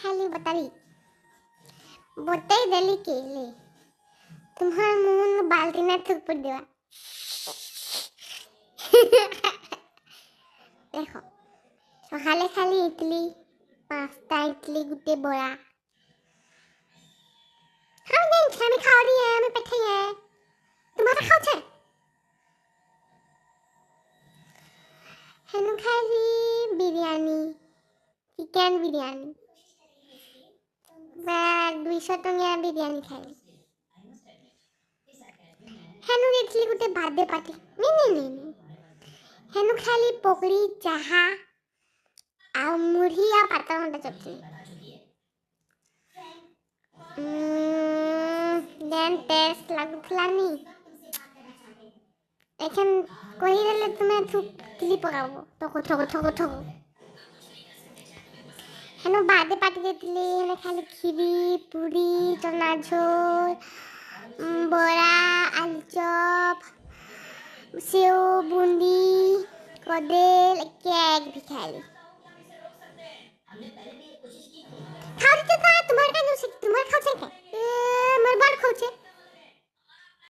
खाली बताई देली केले तुम्हार मुंह बाल्टी ना थूक पड़ देवा देखो सकाले खाली इडली पास्ता इडली गुटे बड़ा हम नहीं हमें खाओ रही है हमें बैठे हैं तुम्हारा खाओ छे हेनु खाली बिरयानी चिकन बिरयानी 200 टंकिया बिरयानी खाई हेनु इडली गुटे बादे पाटी नहीं हेनु खाली पकड़ी चाहा आ मुढ़ी आ पाता घंटा चटनी देन टेस्ट लागुथलानी एखन कही देले तुम्हें थुक किली पकाबो ठको हेनु बादे पाटी देतली हेने खाली खीरी पूरी चना झोल बड़ा आलू चप सेव बूंदी कदेल केक भी खाली